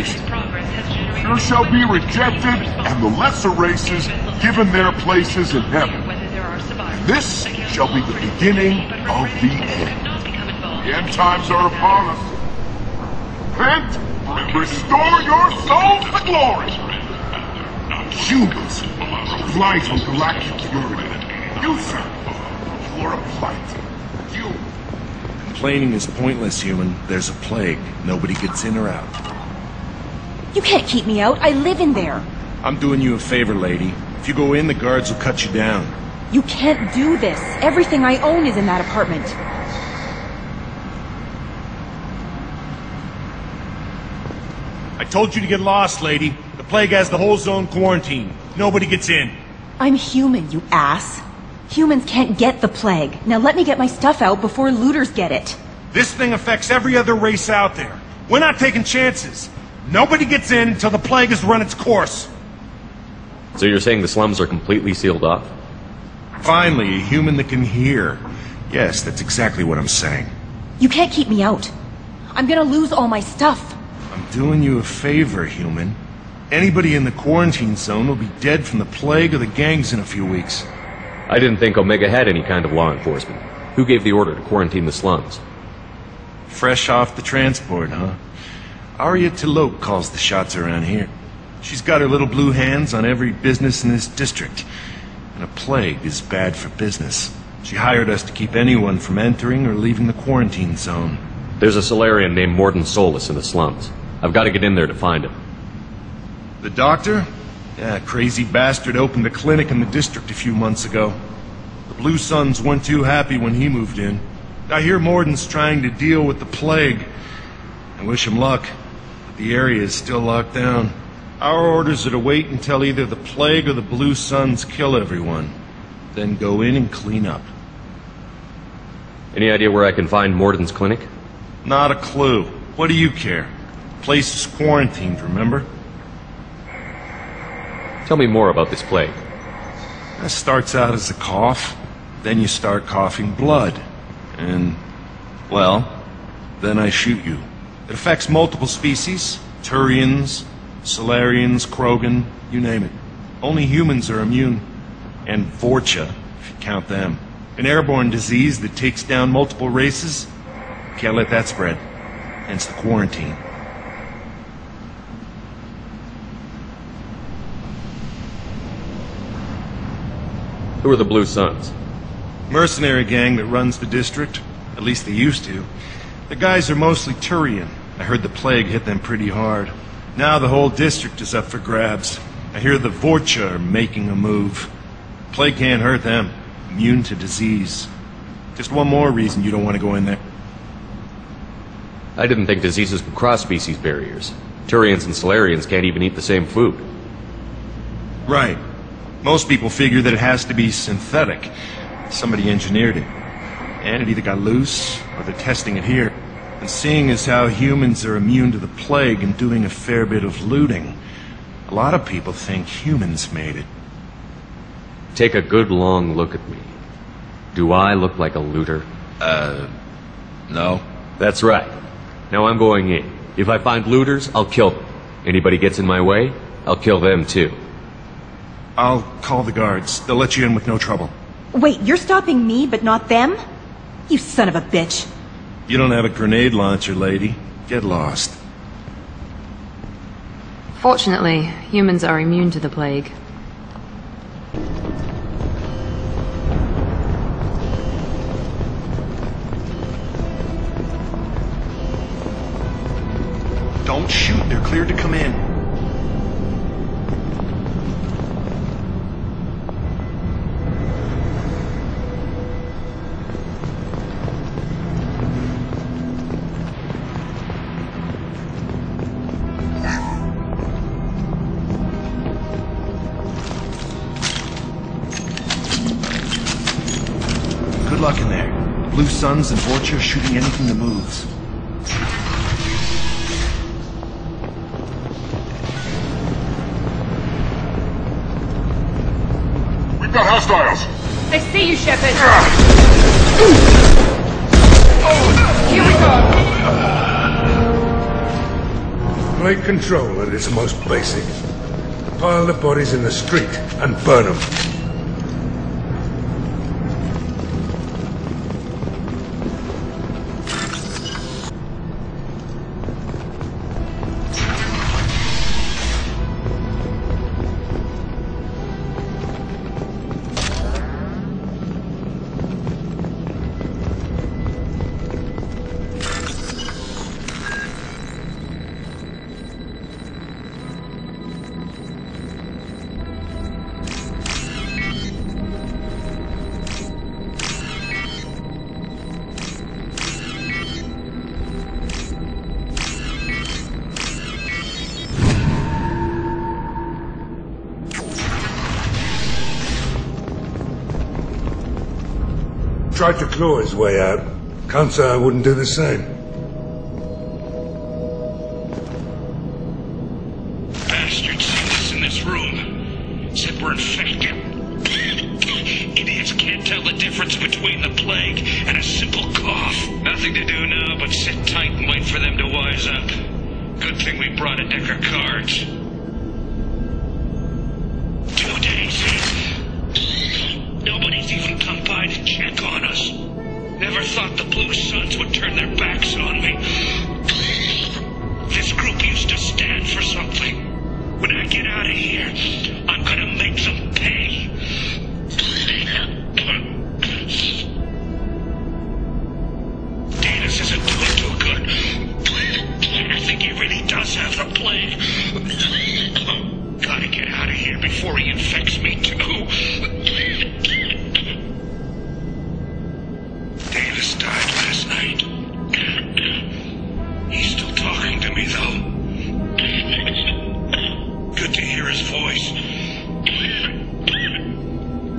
station. Few shall be rejected, and the lesser races given their places in heaven. This shall be the beginning of the end. The end times are upon us. Repent and restore your souls to glory. Humans, light on galactic purity. You, sir, you are a plight. You. Complaining is pointless, human. There's a plague. Nobody gets in or out. You can't keep me out. I live in there. I'm doing you a favor, lady. If you go in, the guards will cut you down. You can't do this. Everything I own is in that apartment. I told you to get lost, lady. The plague has the whole zone quarantined. Nobody gets in. I'm human, you ass. Humans can't get the plague. Now let me get my stuff out before looters get it. This thing affects every other race out there. We're not taking chances. Nobody gets in until the plague has run its course. So you're saying the slums are completely sealed off? Finally, a human that can hear. Yes, that's exactly what I'm saying. You can't keep me out. I'm gonna lose all my stuff. I'm doing you a favor, human. Anybody in the quarantine zone will be dead from the plague or the gangs in a few weeks. I didn't think Omega had any kind of law enforcement. Who gave the order to quarantine the slums? Fresh off the transport, huh? Aria calls the shots around here. She's got her little blue hands on every business in this district. And a plague is bad for business. She hired us to keep anyone from entering or leaving the quarantine zone. There's a Solarian named Mordin in the slums. I've got to get in there to find him. The doctor? Yeah, crazy bastard opened a clinic in the district a few months ago. The Blue Suns weren't too happy when he moved in. I hear Mordin's trying to deal with the plague. I wish him luck, but the area is still locked down. Our orders are to wait until either the plague or the Blue Suns kill everyone. Then go in and clean up. Any idea where I can find Mordin's clinic? Not a clue. What do you care? The place is quarantined, remember? Tell me more about this plague. It starts out as a cough, then you start coughing blood. And, well, then I shoot you. It affects multiple species. Turians, Solarians, Krogan, you name it. Only humans are immune. And Vorcha, if you count them. An airborne disease that takes down multiple races. Can't let that spread. Hence the quarantine. Who are the Blue Suns? Mercenary gang that runs the district. At least they used to. The guys are mostly Turian. I heard the plague hit them pretty hard. Now the whole district is up for grabs. I hear the Vorcha are making a move. Plague can't hurt them. Immune to disease. Just one more reason you don't want to go in there. I didn't think diseases could cross species barriers. Turians and Solarians can't even eat the same food. Right. Most people figure that it has to be synthetic. Somebody engineered it. And it either got loose, or they're testing it here. And seeing as how humans are immune to the plague and doing a fair bit of looting, a lot of people think humans made it. Take a good long look at me. Do I look like a looter? No. That's right. Now I'm going in. If I find looters, I'll kill them. Anybody gets in my way, I'll kill them too. I'll call the guards. They'll let you in with no trouble. Wait, you're stopping me, but not them? You son of a bitch. You don't have a grenade launcher, lady. Get lost. Fortunately, humans are immune to the plague. Don't shoot. They're cleared to come in. Good luck in there. Blue Suns and Vorcha shooting anything that moves. We've got hostiles! I see you, Shepard! Here we go! Plague control at its most basic. Pile the bodies in the street and burn them. Tried to claw his way out. Can't say I wouldn't do the same. Bastards seen us in this room. Said we're infected. Idiots can't tell the difference between the plague and a simple cough. Nothing to do now but sit tight and wait for them to wise up. Good thing we brought a deck of cards. 2 days. Nobody's even come by to check on us. Never thought the Blue Suns would turn their backs on me. This group used to stand for something. When I get out of here, I'm gonna make them pay. Danis isn't doing too good. I think he really does have the plague. Gotta get out of here before he infects me too. Davis died last night. He's still talking to me, though. Good to hear his voice.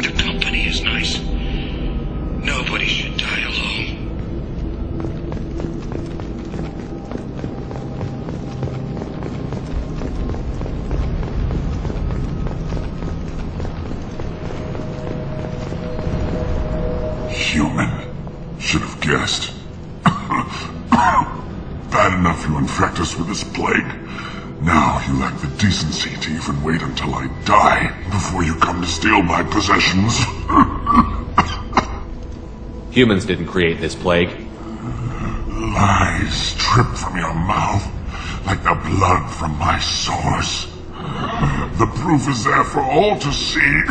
The company is nice. Nobody should die alone. Human. Should have guessed. Bad enough you infect us with this plague. Now you lack the decency to even wait until I die before you come to steal my possessions. Humans didn't create this plague. Lies drip from your mouth like the blood from my sores. The proof is there for all to see.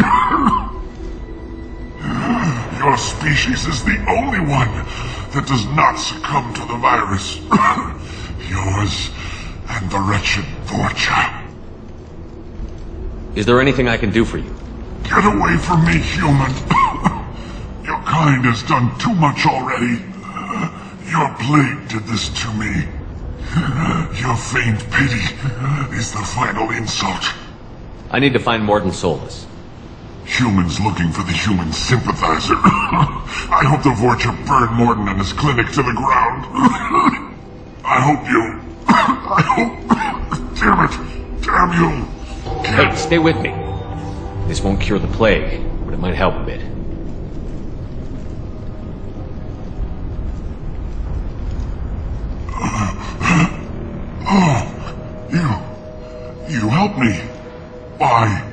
Your species is the only one that does not succumb to the virus. Yours and the wretched Vorcha. Is there anything I can do for you? Get away from me, human. Your kind has done too much already. Your plague did this to me. Your feigned pity is the final insult. I need to find Mordin Solus. Humans looking for the human sympathizer. I hope the Vorcha burned Mordin and his clinic to the ground. I hope damn it. Damn you. Hey, stay with me. This won't cure the plague, but it might help a bit. You helped me. Why?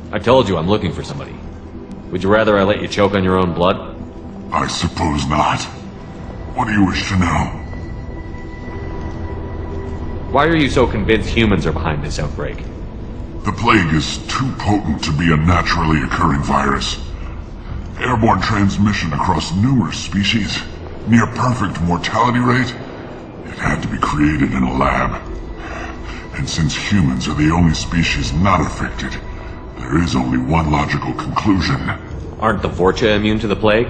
I told you I'm looking for somebody. Would you rather I let you choke on your own blood? I suppose not. What do you wish to know? Why are you so convinced humans are behind this outbreak? The plague is too potent to be a naturally occurring virus. Airborne transmission across numerous species, near perfect mortality rate. It had to be created in a lab. And since humans are the only species not affected, there is only one logical conclusion. Aren't the Vorcha immune to the plague?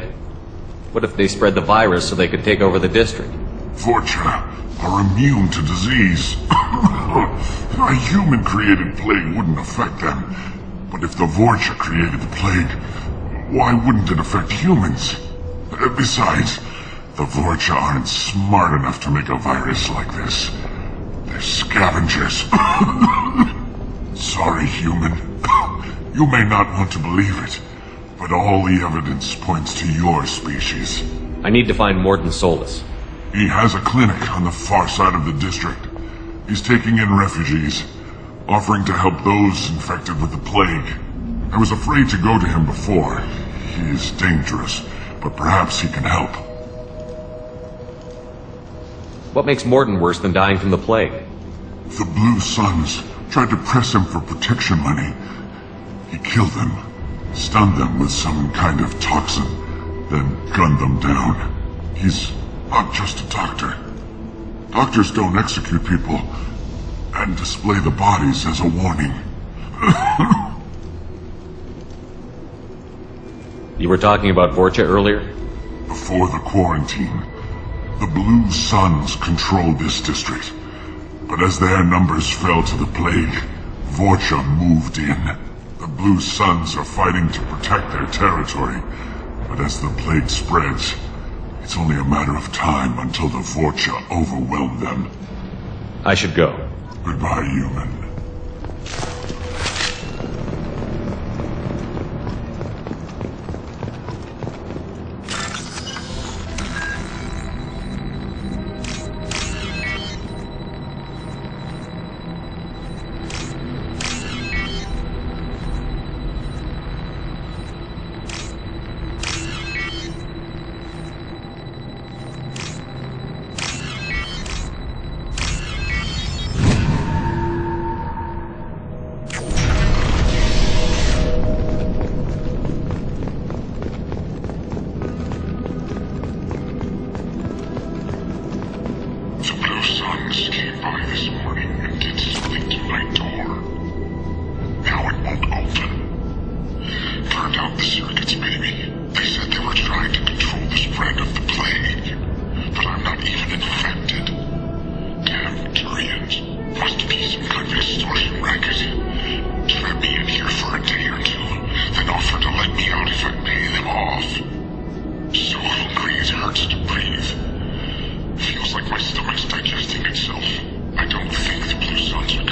What if they spread the virus so they could take over the district? Vorcha are immune to disease. A human-created plague wouldn't affect them. But if the Vorcha created the plague, why wouldn't it affect humans? Besides, the Vorcha aren't smart enough to make a virus like this. They're scavengers. Sorry, human. You may not want to believe it, but all the evidence points to your species. I need to find Mordin Solus. He has a clinic on the far side of the district. He's taking in refugees, offering to help those infected with the plague. I was afraid to go to him before. He is dangerous, but perhaps he can help. What makes Mordin worse than dying from the plague? The Blue Suns tried to press him for protection money. He killed them, stunned them with some kind of toxin, then gunned them down. He's not just a doctor. Doctors don't execute people and display the bodies as a warning. You were talking about Vorcha earlier? Before the quarantine, the Blue Suns controlled this district. But as their numbers fell to the plague, Vorcha moved in. The Blue Suns are fighting to protect their territory, but as the plague spreads, it's only a matter of time until the Vorcha overwhelm them. I should go. Goodbye, human. My stomach's digesting itself. I don't think the Blue Suns